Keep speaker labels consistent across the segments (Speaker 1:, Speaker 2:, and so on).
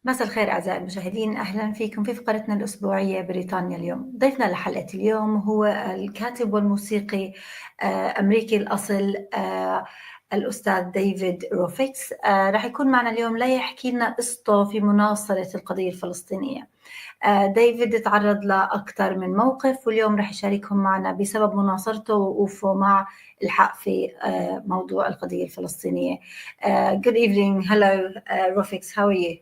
Speaker 1: مساء الخير أعزائي المشاهدين، أهلا فيكم في فقرتنا الأسبوعية بريطانيا اليوم. ضيفنا لحلقة اليوم هو الكاتب والموسيقي أمريكي الأصل الأستاذ ديفيد روفيكس. راح يكون معنا اليوم ليحكي لنا قصته في مناصرة القضية الفلسطينية. ديفيد تعرض لأكثر من موقف، واليوم راح يشاركهم معنا بسبب مناصرته ووقوفه مع الحق في موضوع القضية الفلسطينية. Good evening. Hello, Rofix. How are you?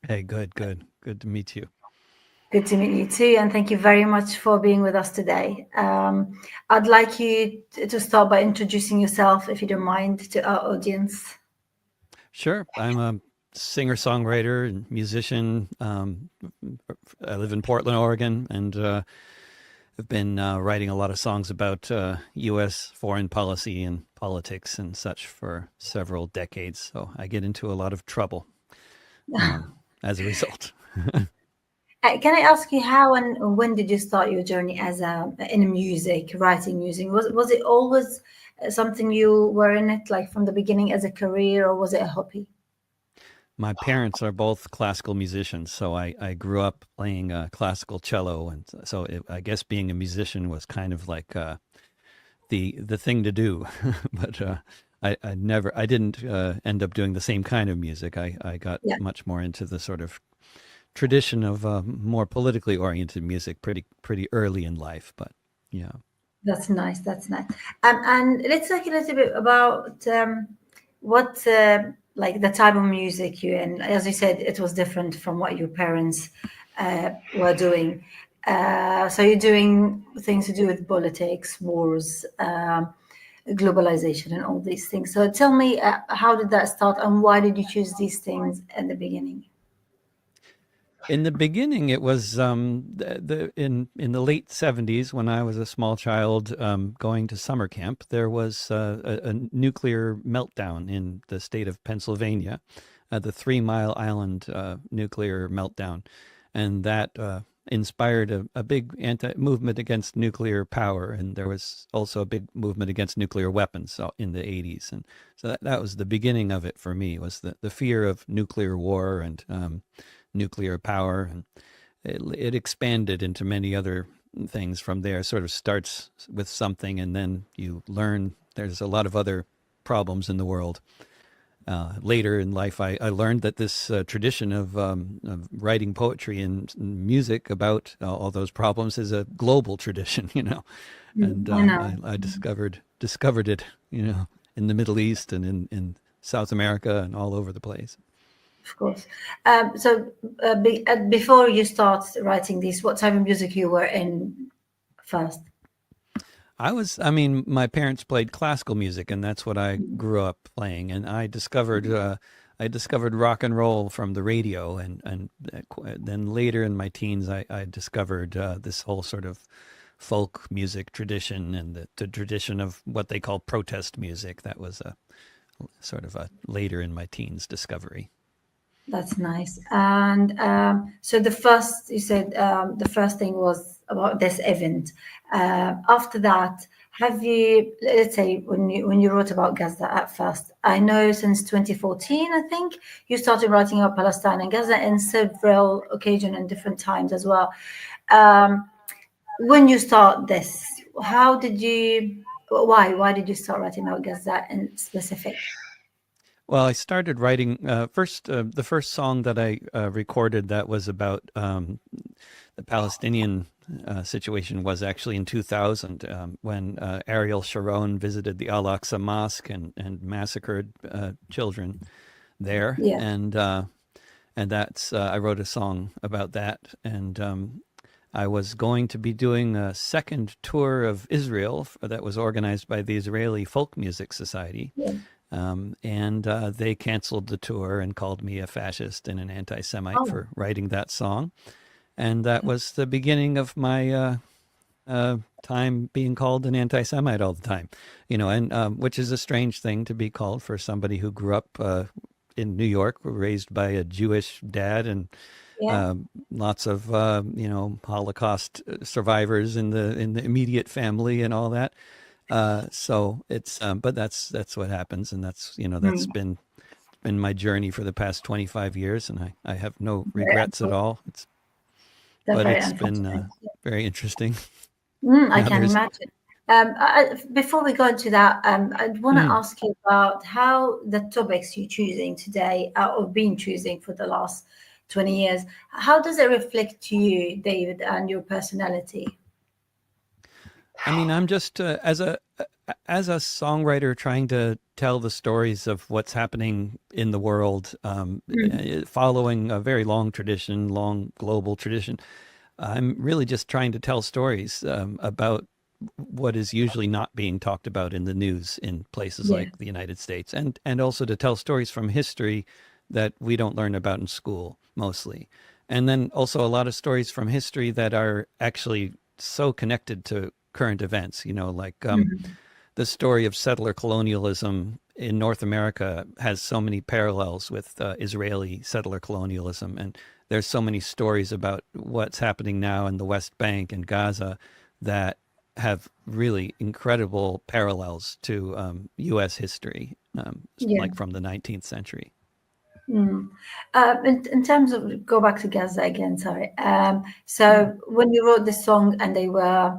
Speaker 2: Hey, good to meet you.
Speaker 1: Good to meet you too, and thank you very much for being with us today. I'd like you to start by introducing yourself, if you don't mind, to our audience.
Speaker 2: Sure. I'm a singer-songwriter and musician. I live in Portland, Oregon, and I've been writing a lot of songs about U.S. foreign policy and politics and such for several decades. So I get into a lot of trouble as a result.
Speaker 1: Can I ask you how and when did you start your journey as in music, writing music? Was it always something you were in it, like from the beginning as a career, or was it a hobby?
Speaker 2: My parents are both classical musicians, so I grew up playing classical cello, and so I guess being a musician was kind of like the thing to do. But I didn't end up doing the same kind of music. I got much more into the sort of tradition of more politically oriented music pretty early in life, but yeah.
Speaker 1: That's nice. And let's talk a little bit about what like the type of music you in. As you said, it was different from what your parents were doing. So you're doing things to do with politics, wars, globalization, and all these things. So tell me, how did that start, and why did you choose these things in the beginning?
Speaker 2: In the beginning, it was in the late 70s when I was a small child going to summer camp. There was a nuclear meltdown in the state of Pennsylvania, the 3 Mile Island nuclear meltdown, and that inspired a big movement against nuclear power. And there was also a big movement against nuclear weapons in the 80s. And so that was the beginning of it for me, was the fear of nuclear war and nuclear power, and it expanded into many other things from there. Sort of starts with something, and then you learn there's a lot of other problems in the world. Later in life, I learned that this tradition of writing poetry and music about all those problems is a global tradition, and I discovered it, in the Middle East and in South America and all over the place.
Speaker 1: Of course. So before you start writing these, what type of music you were in first?
Speaker 2: My parents played classical music, and that's what I grew up playing. And I discovered rock and roll from the radio, and then later in my teens, I discovered this whole sort of folk music tradition and the tradition of what they call protest music. That was a sort of a later in my teens discovery.
Speaker 1: That's nice. And so you said the first thing was about this event. After that, have you, let's say, when you wrote about Gaza at first, I know since 2014, I think, you started writing about Palestine and Gaza in several occasions and different times as well. When you start this, why did you start writing about Gaza in specific?
Speaker 2: Well, I started writing the first song that I recorded that was about the Palestinian situation was actually in 2000 when Ariel Sharon visited the Al-Aqsa Mosque and massacred children there.
Speaker 1: Yeah.
Speaker 2: And that's I wrote a song about that. And I was going to be doing a second tour of Israel that was organized by the Israeli Folk Music Society.
Speaker 1: Yeah.
Speaker 2: And they canceled the tour and called me a fascist and an anti-Semite for writing that song. And that was the beginning of my time being called an anti-Semite all the time, and which is a strange thing to be called for somebody who grew up in New York, raised by a Jewish dad, and lots of Holocaust survivors in the immediate family and all that. So it's but that's what happens, and that's that's been been my journey for the past 25 years, and I have no regrets at all. But it's been very interesting.
Speaker 1: I can imagine. Before we go into that, I'd want to ask you about how the topics you're choosing today, or been choosing for the last 20 years, how does it reflect to you, David, and your personality?
Speaker 2: I mean, I'm just as a songwriter trying to tell the stories of what's happening in the world, following a very long tradition, long global tradition. I'm really just trying to tell stories about what is usually not being talked about in the news in places like the United States, and also to tell stories from history that we don't learn about in school mostly. And then also a lot of stories from history that are actually so connected to current events, like the story of settler colonialism in North America has so many parallels with Israeli settler colonialism. And there's so many stories about what's happening now in the West Bank and Gaza that have really incredible parallels to U.S. history, like from the 19th century.
Speaker 1: In terms of, go back to Gaza again, sorry. So when you wrote this song and they were,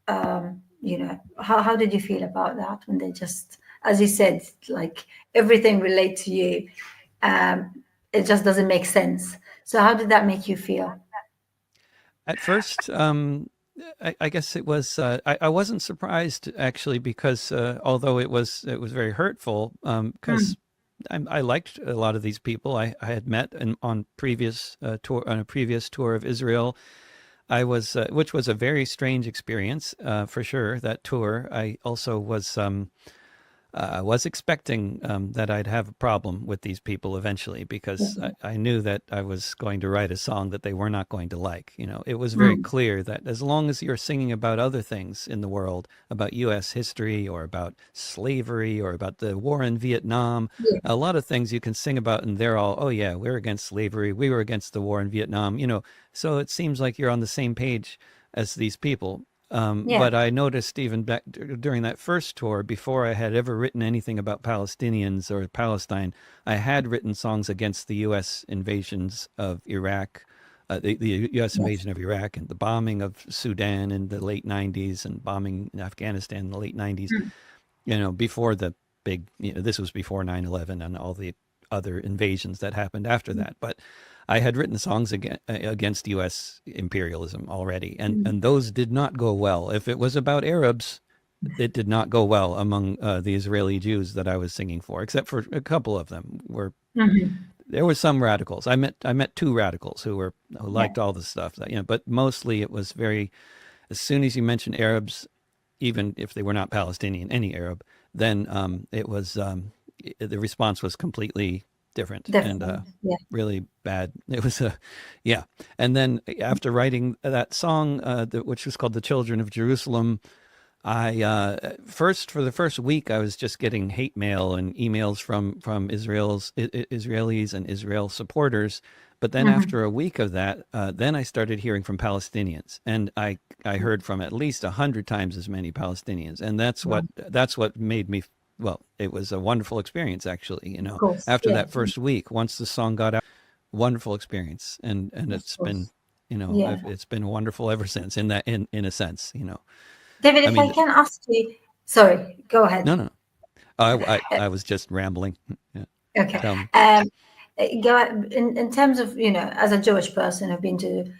Speaker 1: how did you feel about that when they just, as you said, like everything relate to you, it just doesn't make sense. So how did that make you feel?
Speaker 2: At first, I guess it was, I wasn't surprised actually, because although it was very hurtful, because I liked a lot of these people I had met on a previous tour of Israel. I was, which was a very strange experience for sure. That tour, I also was expecting that I'd have a problem with these people eventually, because I knew that I was going to write a song that they were not going to like. It was very clear that as long as you're singing about other things in the world, about U.S. history or about slavery or about the war in Vietnam, a lot of things you can sing about, and they're all, oh yeah, we're against slavery, we were against the war in Vietnam, so it seems like you're on the same page as these people. But I noticed even back during that first tour, before I had ever written anything about Palestinians or Palestine, I had written songs against the U.S. invasions of Iraq, the U.S. invasion of Iraq, and the bombing of Sudan in the late 90s, and bombing in Afghanistan in the late 90s, before the big, this was before 9/11 and all the other invasions that happened after that. But I had written songs against U.S. imperialism already, and those did not go well. If it was about Arabs, it did not go well among the Israeli Jews that I was singing for, except for a couple of them. There were some radicals. I met two radicals who liked all the stuff that, but mostly it was very, as soon as you mention Arabs, even if they were not Palestinian, any Arab, then it was the response was completely different and really bad. It was and then after writing that song, which was called "The Children of Jerusalem," I for the first week I was just getting hate mail and emails from Israelis and Israel supporters. But then after a week of that, then I started hearing from Palestinians, and I heard from at least 100 times as many Palestinians, and that's what made me. Well, it was a wonderful experience, actually, after that first week, once the song got out, wonderful experience. And it's been, it's been wonderful ever since in a sense,
Speaker 1: David, if I can ask you, sorry, go ahead.
Speaker 2: No. I was just rambling. Yeah.
Speaker 1: Okay. In terms of, as a Jewish person, I've been to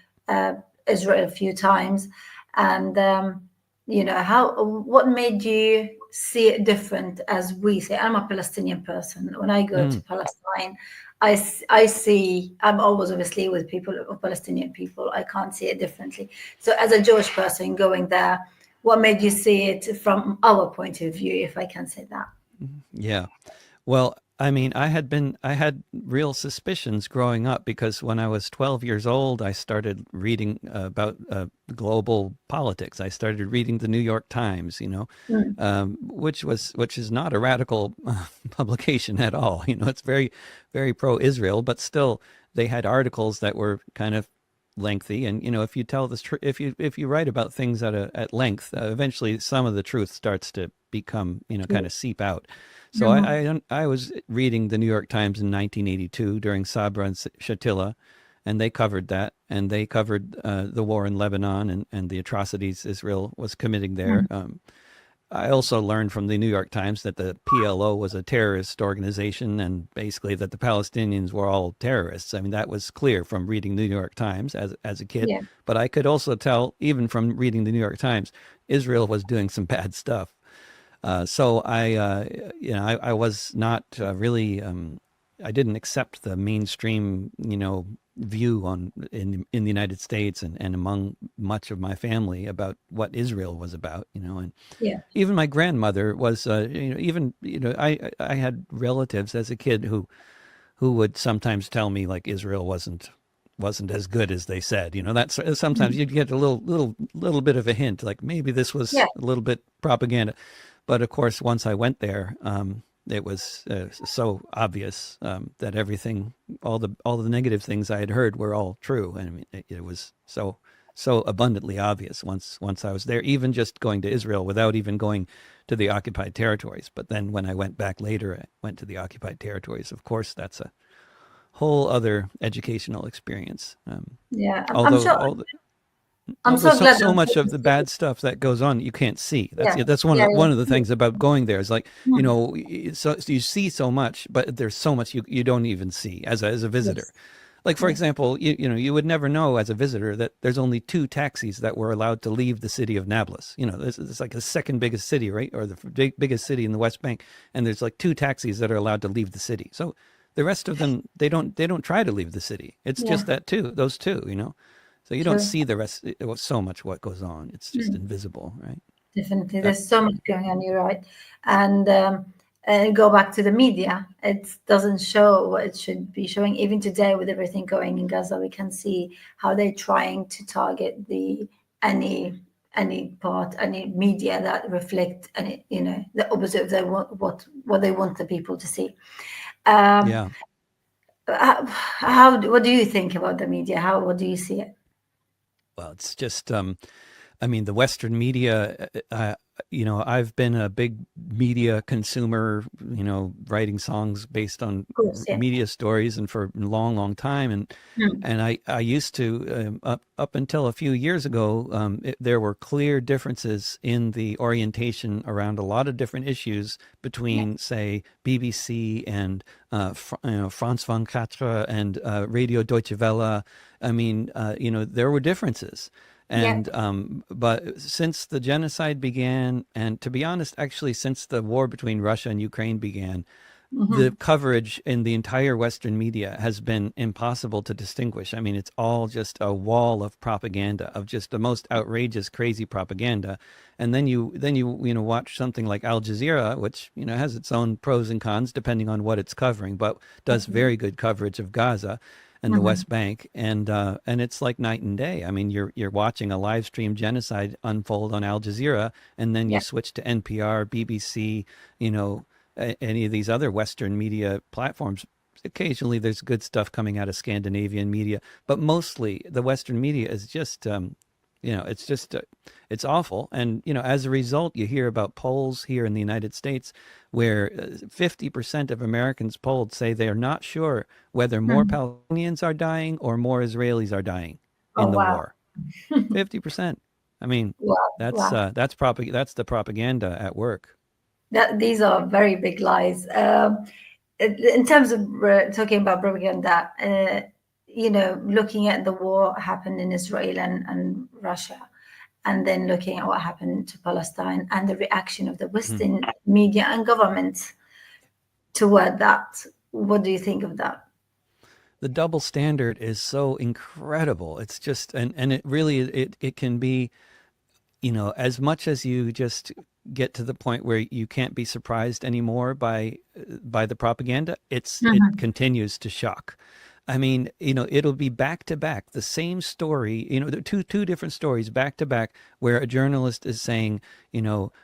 Speaker 1: Israel a few times, and, what made you see it different? As we say, I'm a Palestinian person. When I go to Palestine, I see, I'm always obviously with Palestinian people. I can't see it differently. So as a Jewish person going there, what made you see it from our point of view, if I can say that?
Speaker 2: Yeah. Well, I mean, I had real suspicions growing up, because when I was 12 years old, I started reading about global politics. I started reading the New York Times, which is not a radical publication at all. It's very, very pro-Israel, but still they had articles that were kind of lengthy, and if you tell this, if you write about things at length, eventually some of the truth starts to become kind of seep out. So I was reading the New York Times in 1982 during Sabra and Shatila, and they covered that, and they covered the war in Lebanon and the atrocities Israel was committing there. I also learned from the New York Times that the PLO was a terrorist organization, and basically that the Palestinians were all terrorists. I mean, that was clear from reading the New York Times as a kid.
Speaker 1: Yeah.
Speaker 2: But I could also tell, even from reading the New York Times, Israel was doing some bad stuff. So I was not really. I didn't accept the mainstream, view in the United States and among much of my family about what Israel was about, and
Speaker 1: Yeah.
Speaker 2: even my grandmother was, I had relatives as a kid who would sometimes tell me like Israel wasn't as good as they said, that's sometimes you'd get a little bit of a hint, like maybe this was
Speaker 1: Yeah.
Speaker 2: a little bit propaganda. But of course, once I went there, it was so obvious that everything, all the negative things I had heard were all true. And I mean, it was so abundantly obvious once I was there, even just going to Israel without even going to the occupied territories. But then when I went back later, I went to the occupied territories. Of course, that's a whole other educational experience.
Speaker 1: Yeah. I'm
Speaker 2: Although
Speaker 1: sure. I'm
Speaker 2: although
Speaker 1: so glad.
Speaker 2: so much of the bad stuff that goes on you can't see. That's one of the things about going there is like, so you see so much, but there's so much you don't even see as a visitor.
Speaker 1: Yes.
Speaker 2: Like, for example, you would never know as a visitor that there's only 2 taxis that were allowed to leave the city of Nablus. It's like the second biggest city, right? Or the biggest city in the West Bank. And there's like 2 taxis that are allowed to leave the city. So the rest of them, they don't try to leave the city. It's just those two, So you don't see the rest, so much what goes on. It's just invisible, right?
Speaker 1: Definitely. There's so much going on, you're right. And go back to the media. It doesn't show what it should be showing. Even today, with everything going in Gaza, we can see how they're trying to target any media that reflect the opposite of what they want the people to see.
Speaker 2: Yeah.
Speaker 1: What do you think about the media? What do you see it?
Speaker 2: Well, it's just, I mean, the Western media, I've been a big media consumer, writing songs based on media stories and for a long, long time. And I used to, up until a few years ago, there were clear differences in the orientation around a lot of different issues between, say, BBC and, France 24 and Radio Deutsche Welle. I mean, there were differences. And but since the genocide began, and to be honest, actually, since the war between Russia and Ukraine began, the coverage in the entire Western media has been impossible to distinguish. I mean, it's all just a wall of propaganda, of just the most outrageous, crazy propaganda. And then you watch something like Al Jazeera, which has its own pros and cons depending on what it's covering, but does very good coverage of Gaza and the West Bank, and it's like night and day. I mean, you're watching a live stream genocide unfold on Al Jazeera, and then you switch to NPR, BBC, any of these other Western media platforms. Occasionally, there's good stuff coming out of Scandinavian media, but mostly the Western media is just, it's awful. And as a result, you hear about polls here in the United States where 50% of Americans polled say they are not sure whether more Palestinians are dying or more Israelis are dying in the war. 50%. I mean, that's the propaganda at work.
Speaker 1: These are very big lies. In terms of talking about propaganda, looking at the war happened in Israel and Russia, and then looking at what happened to Palestine and the reaction of the Western media and governments toward that. What do you think of that?
Speaker 2: The double standard is so incredible. It's just, and it really, it can be, as much as you just get to the point where you can't be surprised anymore by the propaganda, it continues to shock. I mean, it'll be back to back, the same story, two different stories back to back, where a journalist is saying,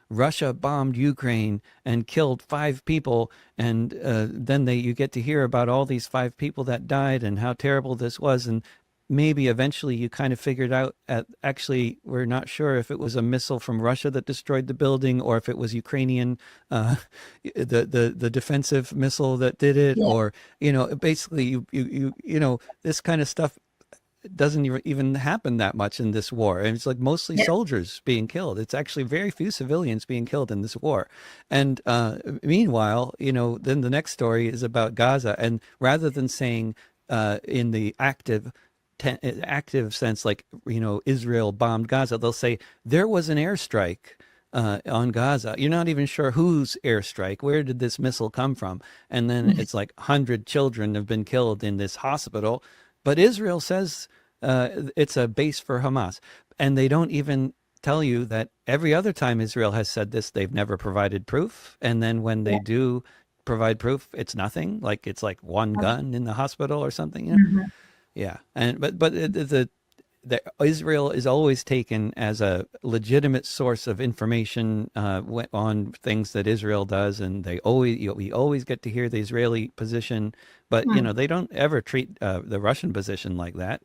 Speaker 2: Russia bombed Ukraine and killed 5 people. And then you get to hear about all these 5 people that died and how terrible this was. And maybe eventually you kind of figured out actually we're not sure if it was a missile from Russia that destroyed the building or if it was Ukrainian, the defensive missile that did it,
Speaker 1: Yeah.
Speaker 2: or basically this kind of stuff doesn't even happen that much in this war. And it's like mostly
Speaker 1: Yeah.
Speaker 2: soldiers being killed. It's actually very few civilians being killed in this war. And meanwhile, then the next story is about Gaza. And rather than saying in the active sense, like, Israel bombed Gaza, they'll say there was an airstrike on Gaza. You're not even sure whose airstrike. Where did this missile come from? And then it's like 100 children have been killed in this hospital. But Israel says it's a base for Hamas. And they don't even tell you that every other time Israel has said this, they've never provided proof. And then when they do provide proof, it's nothing. Like it's like one gun in the hospital or something. Yeah. And but the Israel is always taken as a legitimate source of information on things that Israel does, and we always get to hear the Israeli position, but they don't ever treat the Russian position like that.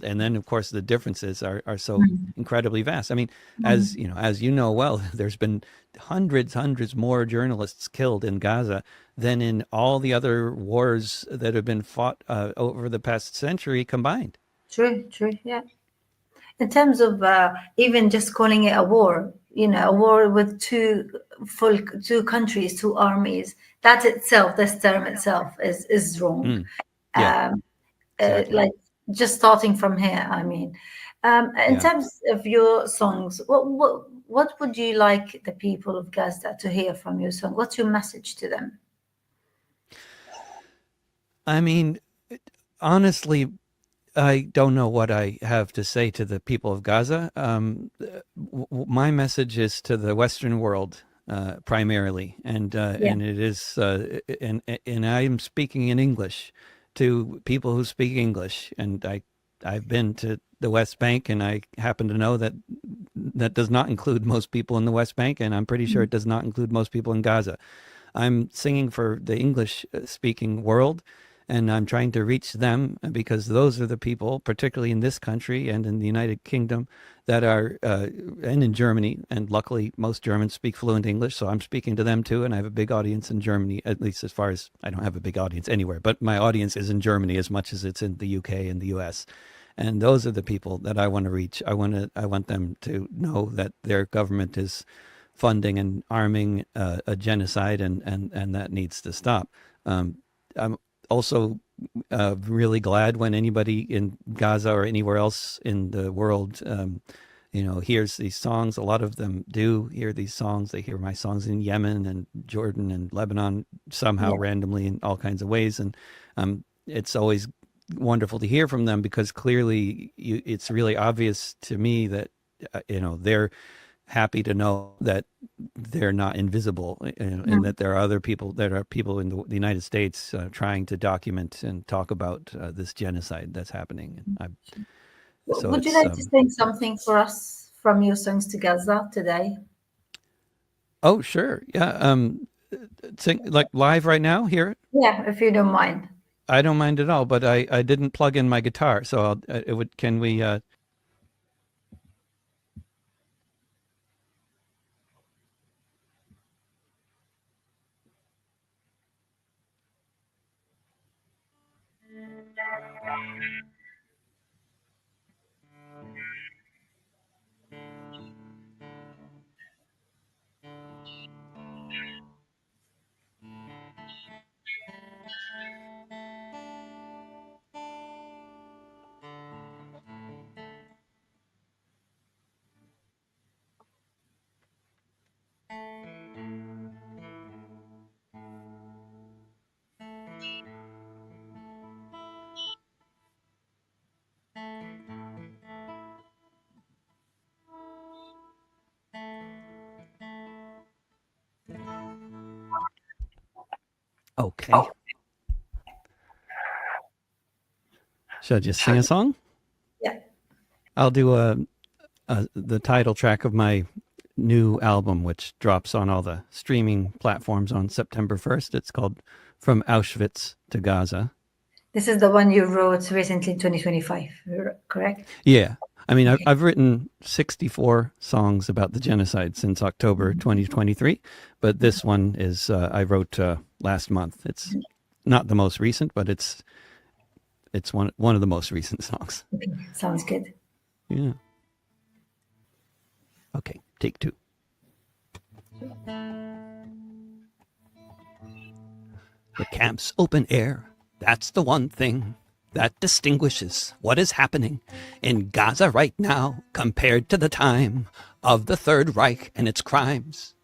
Speaker 2: And then of course the differences are so incredibly vast. I mean, as you know well, there's been hundreds more journalists killed in Gaza than in all the other wars that have been fought over the past century combined.
Speaker 1: True, yeah. In terms of even just calling it a war, a war with two countries, two armies, that itself, this term itself is wrong.
Speaker 2: Yeah, exactly.
Speaker 1: Like just starting from here, I mean. In terms of your songs, what would you like the people of Gaza to hear from your song? What's your message to them?
Speaker 2: I mean, honestly, I don't know what I have to say to the people of Gaza. My message is to the Western world primarily, and it is, and I am speaking in English to people who speak English, and I've been to the West Bank, and I happen to know that does not include most people in the West Bank, and I'm pretty sure it does not include most people in Gaza. I'm singing for the English-speaking world, and I'm trying to reach them because those are the people, particularly in this country and in the United Kingdom, that are, and in Germany, and luckily most Germans speak fluent English, so I'm speaking to them too, and I have a big audience in Germany, at least as far as, I don't have a big audience anywhere, but my audience is in Germany as much as it's in the UK and the US. And those are the people that I want to reach. I want them to know that their government is funding and arming a genocide, and that needs to stop. I'm also really glad when anybody in Gaza or anywhere else in the world, hears these songs. A lot of them do hear these songs. They hear my songs in Yemen and Jordan and Lebanon somehow randomly in all kinds of ways. And it's always wonderful to hear from them because clearly it's really obvious to me that, they're happy to know that they're not invisible, and that there are other people, in the United States trying to document and talk about this genocide that's happening.
Speaker 1: Would you like to sing something for us from your songs to Gaza today?
Speaker 2: Oh, sure. Yeah. Sing like live right now here?
Speaker 1: Yeah, if you don't mind.
Speaker 2: I don't mind at all, but I didn't plug in my guitar, so can we... Okay. Should I just sing a song?
Speaker 1: Yeah.
Speaker 2: I'll do the title track of my new album, which drops on all the streaming platforms on September 1st. It's called From Auschwitz to Gaza.
Speaker 1: This is the one you wrote recently in 2025, correct?
Speaker 2: Yeah. I mean, I've written 64 songs about the genocide since October 2023, but this one is I wrote last month. It's not the most recent, but it's one of the most recent songs.
Speaker 1: Okay. Sounds good.
Speaker 2: Yeah. Okay, take 2. The camp's open air. That's the one thing that distinguishes what is happening in Gaza right now compared to the time of the Third Reich and its crimes.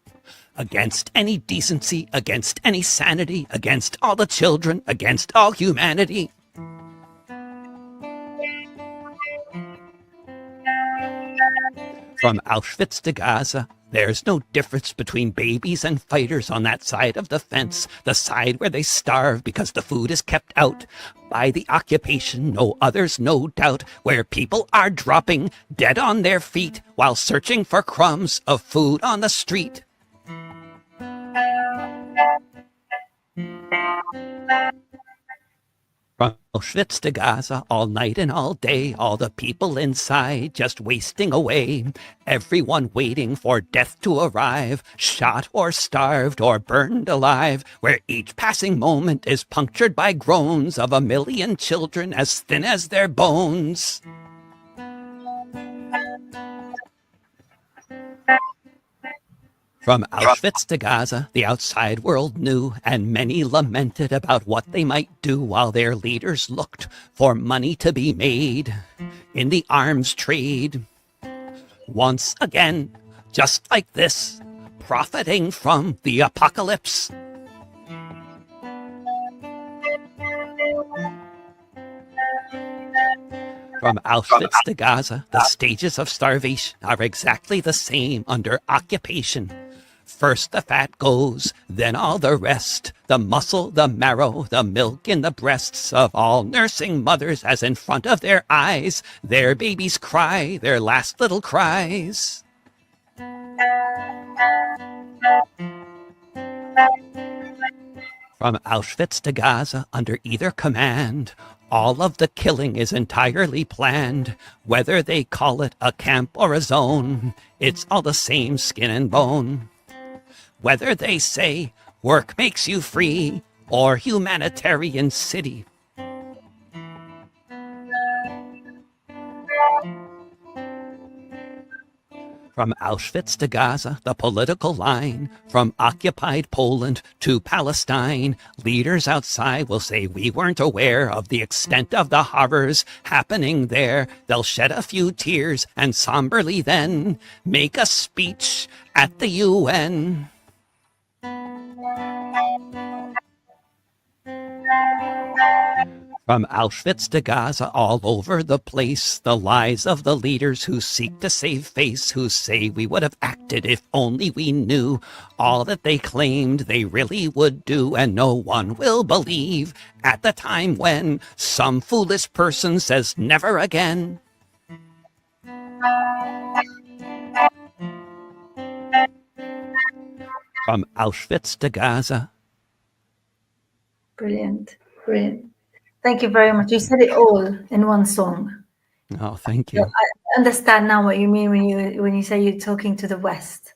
Speaker 2: Against any decency, against any sanity, against all the children, against all humanity. From Auschwitz to Gaza, there's no difference between babies and fighters on that side of the fence, the side where they starve because the food is kept out by the occupation, no others, no doubt, where people are dropping dead on their feet while searching for crumbs of food on the street. From Auschwitz to Gaza, all night and all day, all the people inside just wasting away. Everyone waiting for death to arrive, shot or starved or burned alive, where each passing moment is punctured by groans of 1 million children as thin as their bones. From Auschwitz to Gaza, the outside world knew, and many lamented about what they might do while their leaders looked for money to be made in the arms trade. Once again, just like this, profiting from the apocalypse. From Auschwitz to Gaza, the stages of starvation are exactly the same under occupation. First the fat goes, then all the rest, the muscle, the marrow, the milk in the breasts of all nursing mothers as in front of their eyes, their babies cry their last little cries. From Auschwitz to Gaza, under either command, all of the killing is entirely planned. Whether they call it a camp or a zone, it's all the same skin and bone. Whether they say work makes you free or humanitarian city. From Auschwitz to Gaza, the political line, from occupied Poland to Palestine, leaders outside will say we weren't aware of the extent of the horrors happening there. They'll shed a few tears and somberly then make a speech at the UN. From Auschwitz to Gaza, all over the place, the lies of the leaders who seek to save face, who say we would have acted if only we knew all that they claimed they really would do, and no one will believe at the time when some foolish person says never again. From Auschwitz to Gaza.
Speaker 1: Brilliant, brilliant. Thank you very much. You said it all in one song.
Speaker 2: Oh, thank you.
Speaker 1: I understand now what you mean when you say you're talking to the West.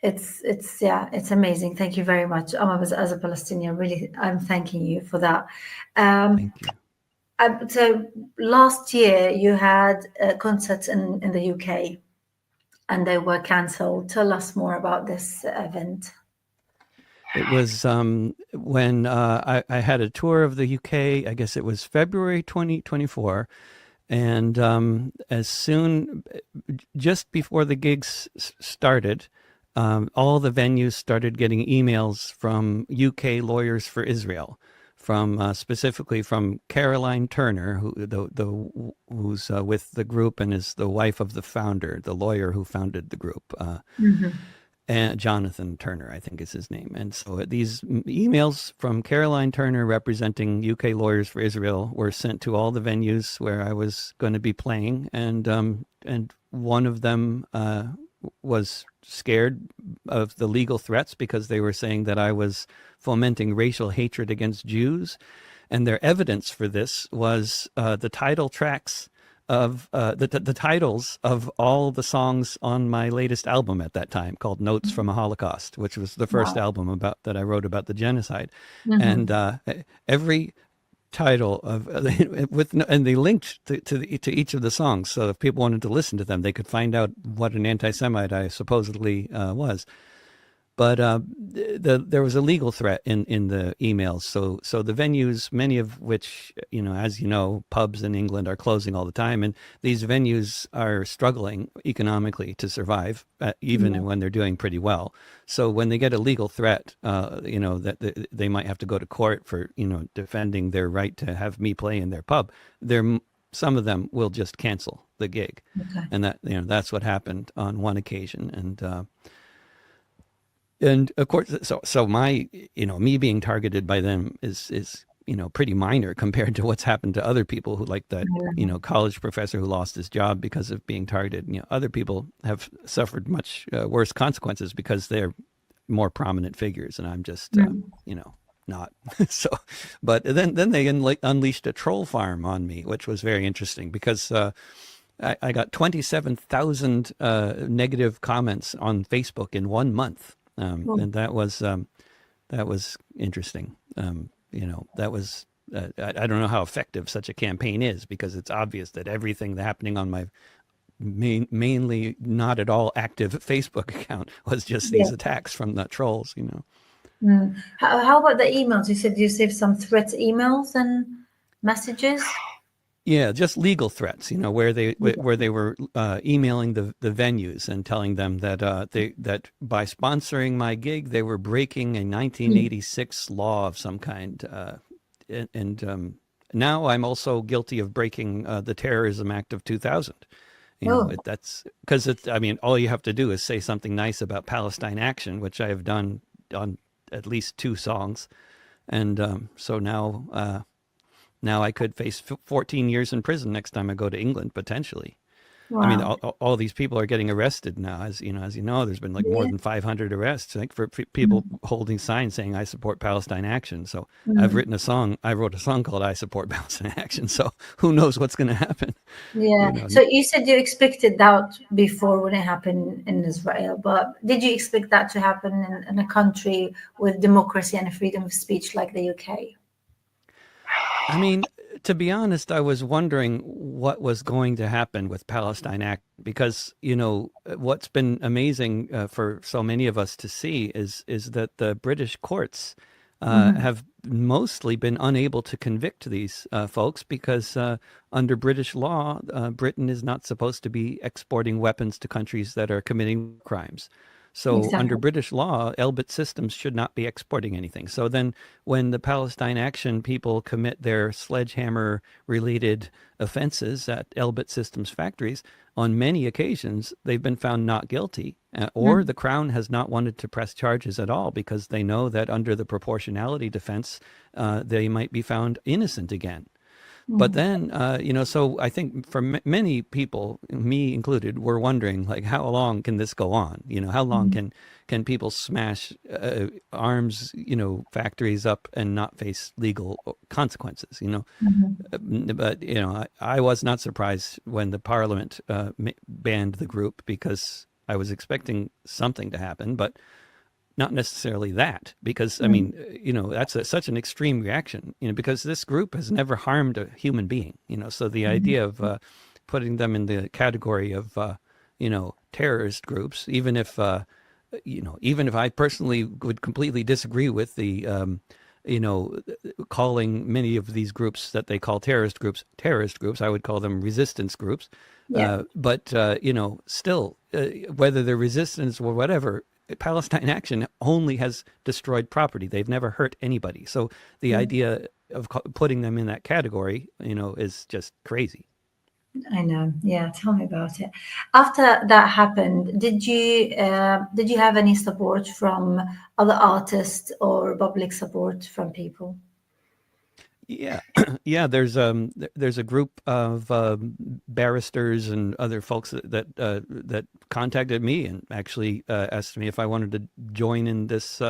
Speaker 1: It's amazing. Thank you very much. As a Palestinian, really, I'm thanking you for that.
Speaker 2: Thank you.
Speaker 1: So last year you had concerts in the UK, and they were cancelled. Tell us more about this event.
Speaker 2: It was when I had a tour of the UK, I guess it was February 2024. And just before the gigs started, all the venues started getting emails from UK Lawyers for Israel, specifically from Caroline Turner, who's with the group and is the wife of the founder, the lawyer who founded the group. And Jonathan Turner, I think is his name. And so these emails from Caroline Turner representing UK Lawyers for Israel were sent to all the venues where I was going to be playing. And one of them was scared of the legal threats because they were saying that I was fomenting racial hatred against Jews. And their evidence for this was the title tracks of the titles of all the songs on my latest album at that time, called Notes from a Holocaust, which was the first album that I wrote about the genocide. And every title of and they linked to each of the songs, so if people wanted to listen to them, they could find out what an anti-Semite I supposedly was. But there was a legal threat in the emails. So the venues, many of which, as you know, pubs in England are closing all the time, and these venues are struggling economically to survive, even when they're doing pretty well. So when they get a legal threat, that they might have to go to court for, defending their right to have me play in their pub, some of them will just cancel the gig.
Speaker 1: Okay.
Speaker 2: And that's what happened on one occasion. And of course, so my, me being targeted by them is pretty minor compared to what's happened to other people who, like that, college professor who lost his job because of being targeted. Other people have suffered much worse consequences because they're more prominent figures, and I'm just, not. So, but then they unleashed a troll farm on me, which was very interesting because I got 27,000 negative comments on Facebook in 1 month. And that was interesting. That was, I don't know how effective such a campaign is, because it's obvious that everything happening on my mainly not at all active Facebook account was just these attacks from the trolls,
Speaker 1: How about the emails? You said you received some threat emails and messages?
Speaker 2: Yeah, just legal threats, where they were emailing the venues and telling them that that by sponsoring my gig, they were breaking a 1986 law of some kind, and now I'm also guilty of breaking the Terrorism Act of 2000. That's because all you have to do is say something nice about Palestine Action, which I have done on at least 2 songs, and so now. Now I could face 14 years in prison next time I go to England, potentially.
Speaker 1: Wow.
Speaker 2: All these people are getting arrested now. As you know, there's been more than 500 arrests, for people holding signs saying I support Palestine Action. So I wrote a song called I Support Palestine Action. So who knows what's going to happen?
Speaker 1: Yeah. So you said you expected that before when it happened in Israel, but did you expect that to happen in a country with democracy and freedom of speech like the UK?
Speaker 2: To be honest, I was wondering what was going to happen with Palestine Act, because, what's been amazing for so many of us to see is that the British courts have mostly been unable to convict these folks because under British law, Britain is not supposed to be exporting weapons to countries that are committing crimes. So under British law, Elbit Systems should not be exporting anything. So then when the Palestine Action people commit their sledgehammer-related offenses at Elbit Systems factories, on many occasions, they've been found not guilty, or the Crown has not wanted to press charges at all because they know that under the proportionality defense, they might be found innocent again. But then, so I think for many people, me included, were wondering, how long can this go on? How long can people smash arms, factories up and not face legal consequences, But, I was not surprised when the Parliament banned the group, because I was expecting something to happen, but not necessarily that, because that's such an extreme reaction, because this group has never harmed a human being, so the idea of putting them in the category of terrorist groups, even if I personally would completely disagree with the calling many of these groups that they call terrorist groups, I would call them resistance groups. But still, whether they're resistance or whatever, Palestine Action only has destroyed property. They've never hurt anybody. So the idea of putting them in that category, is just crazy.
Speaker 1: I know. Yeah, tell me about it. After that happened, did you have any support from other artists or public support from people?
Speaker 2: Yeah, yeah. There's a group of barristers and other folks that contacted me and actually asked me if I wanted to join in this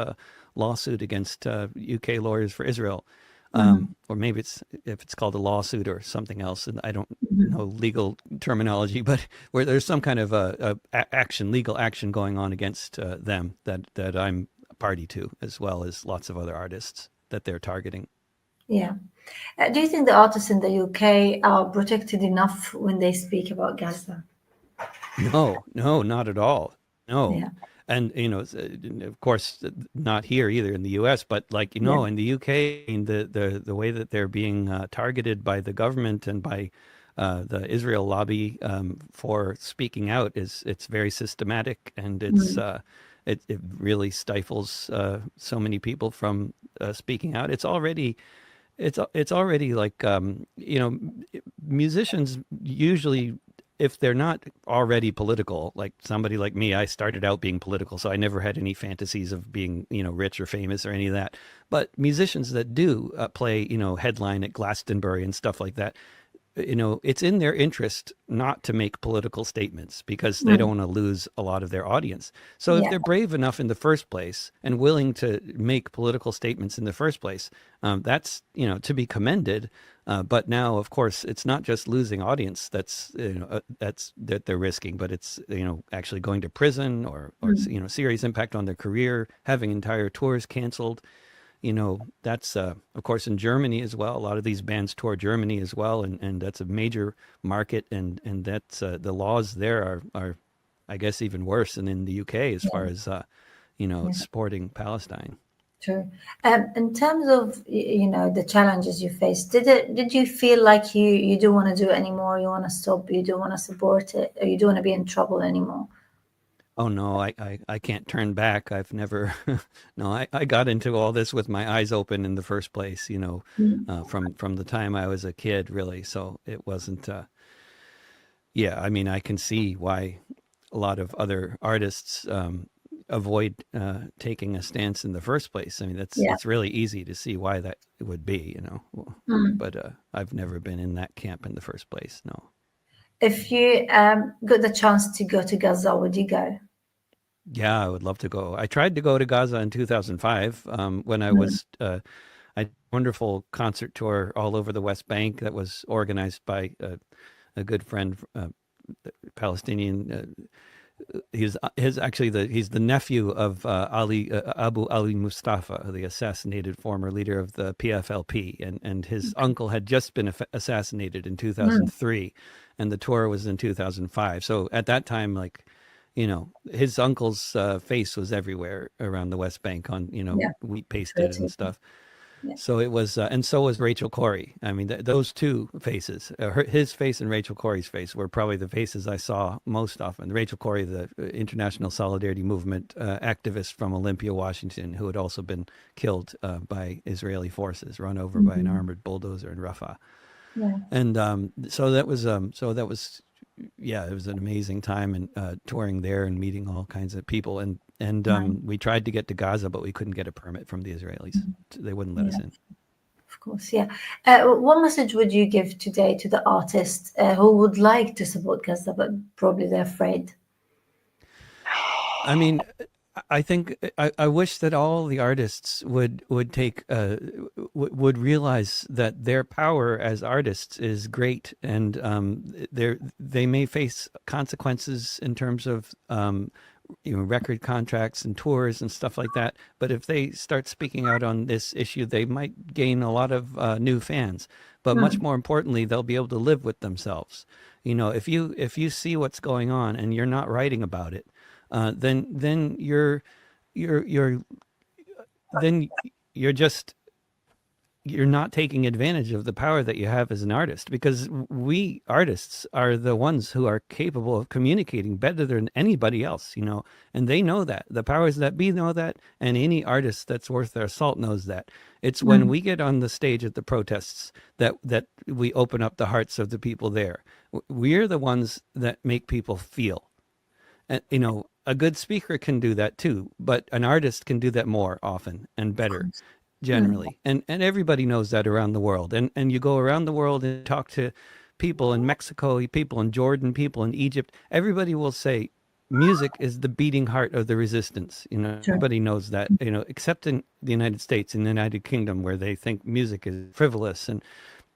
Speaker 2: lawsuit against UK Lawyers for Israel,
Speaker 1: Mhm.
Speaker 2: or maybe if it's called a lawsuit or something else, and I don't
Speaker 1: Mhm.
Speaker 2: know legal terminology, but where there's some kind of legal action going on against them that I'm a party to, as well as lots of other artists that they're targeting.
Speaker 1: Yeah. Do you think the artists in the UK are protected enough when they speak about Gaza?
Speaker 2: No, no, not at all. No.
Speaker 1: Yeah.
Speaker 2: And, of course, not here either in the US, but like,
Speaker 1: Yeah.
Speaker 2: in the UK, I mean, the way that they're being targeted by the government and by the Israel lobby for speaking out it's very systematic, and
Speaker 1: Mm.
Speaker 2: it really stifles so many people from speaking out. It's already like musicians usually, if they're not already political, like somebody like me, I started out being political, so I never had any fantasies of being rich or famous or any of that. But musicians that do play headline at Glastonbury and stuff like that, it's in their interest not to make political statements because they
Speaker 1: Mm.
Speaker 2: don't want to lose a lot of their audience. So if
Speaker 1: Yeah.
Speaker 2: they're brave enough in the first place and willing to make political statements in the first place, that's to be commended. But now, of course, it's not just losing audience that they're risking, but it's actually going to prison or
Speaker 1: Mm.
Speaker 2: serious impact on their career, having entire tours canceled. That's of course in Germany as well. A lot of these bands tour Germany as well, and that's a major market, and that's the laws there are I guess even worse than in the UK as far
Speaker 1: Yeah.
Speaker 2: as
Speaker 1: Yeah.
Speaker 2: supporting Palestine.
Speaker 1: True. In terms of the challenges you faced, did you feel like you don't want to do it anymore? You want to stop? You don't want to support it, or you don't want to be in trouble anymore?
Speaker 2: Oh no, I can't turn back. I've never no, I got into all this with my eyes open in the first place,
Speaker 1: Mm.
Speaker 2: from the time I was a kid, really. So it wasn't yeah, I mean, I can see why a lot of other artists avoid taking a stance in the first place. I mean,
Speaker 1: Yeah.
Speaker 2: it's really easy to see why that would be,
Speaker 1: Mm.
Speaker 2: But I've never been in that camp in the first place. No.
Speaker 1: If you got the chance to go to Gaza, would you go?
Speaker 2: Yeah, I would love to go. I tried to go to Gaza in 2005 when I
Speaker 1: Mm.
Speaker 2: was I did a wonderful concert tour all over the West Bank that was organized by a good friend, Palestinian. He's the nephew of Ali Abu Ali Mustafa, the assassinated former leader of the PFLP, and his uncle had just been assassinated in
Speaker 1: Mm.
Speaker 2: 2003, and the tour was in 2005. So at that time, like, his uncle's face was everywhere around the West Bank on
Speaker 1: Yeah.
Speaker 2: wheat pasted and
Speaker 1: Pretty.
Speaker 2: stuff.
Speaker 1: Yeah.
Speaker 2: So it was, and so was Rachel Corrie. I mean, those two faces, his face and Rachel Corrie's face, were probably the faces I saw most often. Rachel Corrie, the International Solidarity Movement activist from Olympia, Washington, who had also been killed by Israeli forces, run over by an
Speaker 1: Mhm.
Speaker 2: armored bulldozer in Rafah.
Speaker 1: Yeah.
Speaker 2: And yeah, it was an amazing time, and touring there and meeting all kinds of people. And
Speaker 1: Nice.
Speaker 2: we tried to get to Gaza, but we couldn't get a permit from the Israelis. They wouldn't let us
Speaker 1: Yeah.
Speaker 2: in.
Speaker 1: Of course. Yeah. What message would you give today to the artists who would like to support Gaza, but probably they're afraid?
Speaker 2: I mean, I think I wish that all the artists would take would realize that their power as artists is great, and they may face consequences in terms of record contracts and tours and stuff like that. But if they start speaking out on this issue, they might gain a lot of new fans. But much
Speaker 1: Mm.
Speaker 2: more importantly, they'll be able to live with themselves. If you see what's going on and you're not writing about it, then you're then you're just you're not taking advantage of the power that you have as an artist, because we artists are the ones who are capable of communicating better than anybody else, and they know that. The powers that be know that, and any artist that's worth their salt knows that. It's when
Speaker 1: Mm.
Speaker 2: we get on the stage at the protests that we open up the hearts of the people there. We're the ones that make people feel. And, a good speaker can do that too, but an artist can do that more often and
Speaker 1: Of
Speaker 2: better.
Speaker 1: course.
Speaker 2: generally. And everybody knows that around the world. And you go around the world and talk to people in Mexico, people in Jordan, people in Egypt. Everybody will say music is the beating heart of the resistance. You know,
Speaker 1: Sure.
Speaker 2: everybody knows that, you know, except in the United States, in the United Kingdom, where they think music is frivolous. And,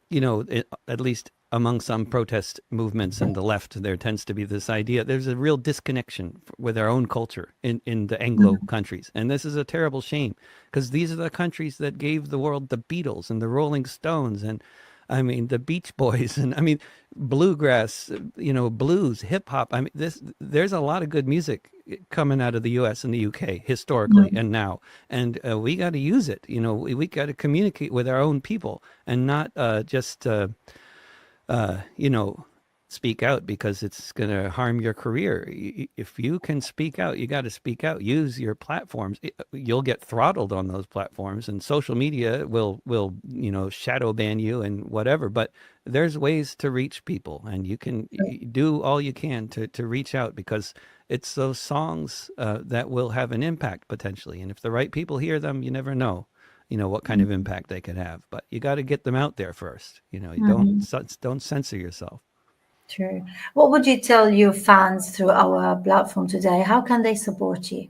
Speaker 2: you know, at least among some protest movements in the left, there tends to be this idea. There's a real disconnection with our own culture in the Anglo countries. And this is a terrible shame, because these are the countries that gave the world the Beatles and the Rolling Stones and, I mean, the Beach Boys, and I mean, bluegrass, you know, blues, hip hop. I mean, there's a lot of good music coming out of the U.S. and the U.K. historically and now, and we got to use it. You know, we got to communicate with our own people and not just you know, speak out because it's going to harm your career. If you can speak out, you got to speak out. Use your platforms. You'll get throttled on those platforms, and social media will you know, shadow ban you and whatever. But there's ways to reach people, and you can do all you can to reach out, because it's those songs that will have an impact potentially. And if the right people hear them, you never know, you know, what kind of impact they could have. But you got to get them out there first. You know, you don't censor yourself.
Speaker 1: True. What would you tell your fans through our platform today? How can they support you?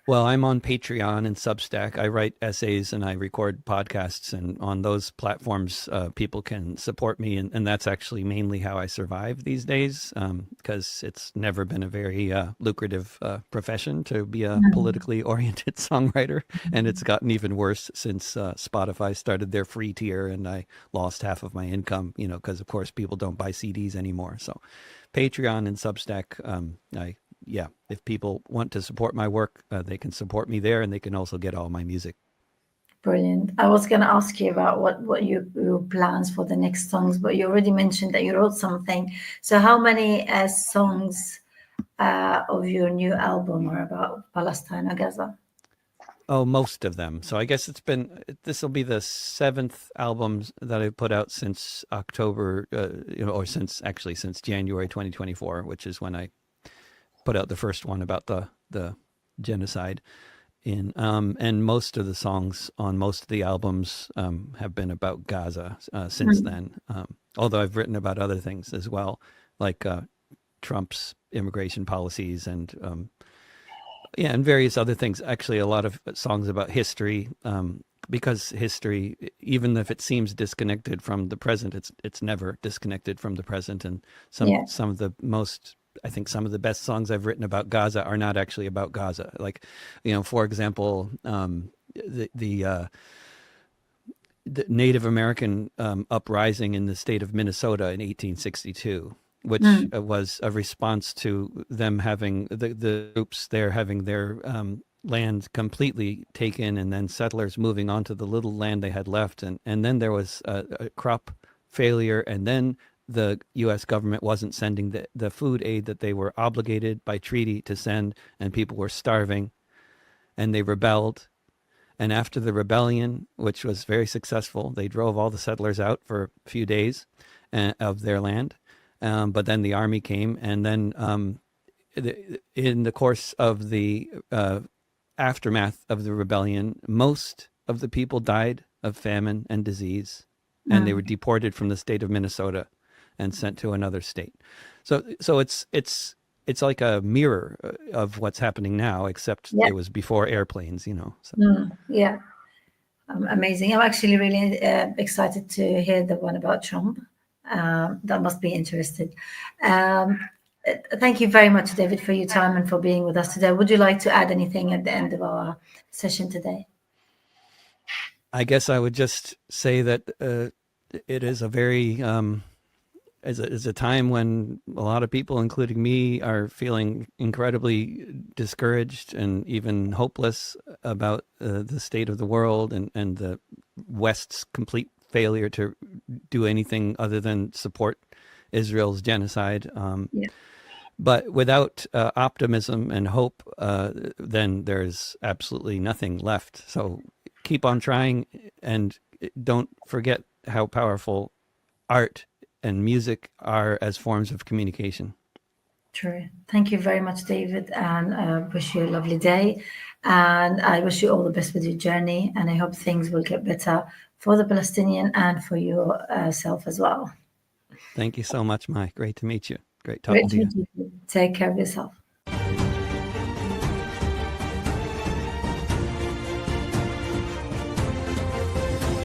Speaker 2: Well, I'm on Patreon and Substack. I write essays and I record podcasts, and on those platforms, people can support me. And that's actually mainly how I survive these days, because it's never been a very lucrative profession to be a politically oriented songwriter. And it's gotten even worse since Spotify started their free tier, and I lost half of my income, you know, because of course people don't buy CDs anymore. So Patreon and Substack, yeah, if people want to support my work, they can support me there, and they can also get all my music.
Speaker 1: Brilliant. I was going to ask you about what your plans for the next songs, but you already mentioned that you wrote something. So how many songs of your new album are about Palestine or Gaza?
Speaker 2: Oh, most of them. So I guess this will be the 7th album that I've put out since October, you know, or since January 2024, which is when I put out the first one about the genocide. And most of the songs on most of the albums have been about Gaza since then. Although I've written about other things as well, like Trump's immigration policies and various other things. Actually, a lot of songs about history, because history, even if it seems disconnected from the present, it's never disconnected from the present. And some of the most, I think some of the best songs I've written about Gaza are not actually about Gaza. Like, you know, for example, the Native American uprising in the state of Minnesota in 1862, which was a response to them having the groups there having their land completely taken, and then settlers moving onto the little land they had left. And then there was a crop failure, and then the U.S. government wasn't sending the food aid that they were obligated by treaty to send, and people were starving, and they rebelled. And after the rebellion, which was very successful, they drove all the settlers out for a few days of their land. But then the army came, and then in the course of the aftermath of the rebellion, most of the people died of famine and disease, and they were deported from the state of Minnesota and sent to another state. So it's like a mirror of what's happening now, except it was before airplanes, you know. So.
Speaker 1: Amazing. I'm actually really excited to hear the one about Trump. That must be interesting. Thank you very much, David, for your time and for being with us today. Would you like to add anything at the end of our session today?
Speaker 2: I guess I would just say that it is a very is a time when a lot of people, including me, are feeling incredibly discouraged and even hopeless about the state of the world and the West's complete failure to do anything other than support Israel's genocide. But without optimism and hope, then there's absolutely nothing left. So keep on trying, and don't forget how powerful art and music are as forms of communication.
Speaker 1: True. Thank you very much, David, and wish you a lovely day. And I wish you all the best with your journey. And I hope things will get better for the Palestinian and for yourself as well.
Speaker 2: Thank you so much, Mai. Great to meet you. Great
Speaker 1: Great
Speaker 2: talking
Speaker 1: to
Speaker 2: to you.
Speaker 1: meet you. Take care of yourself.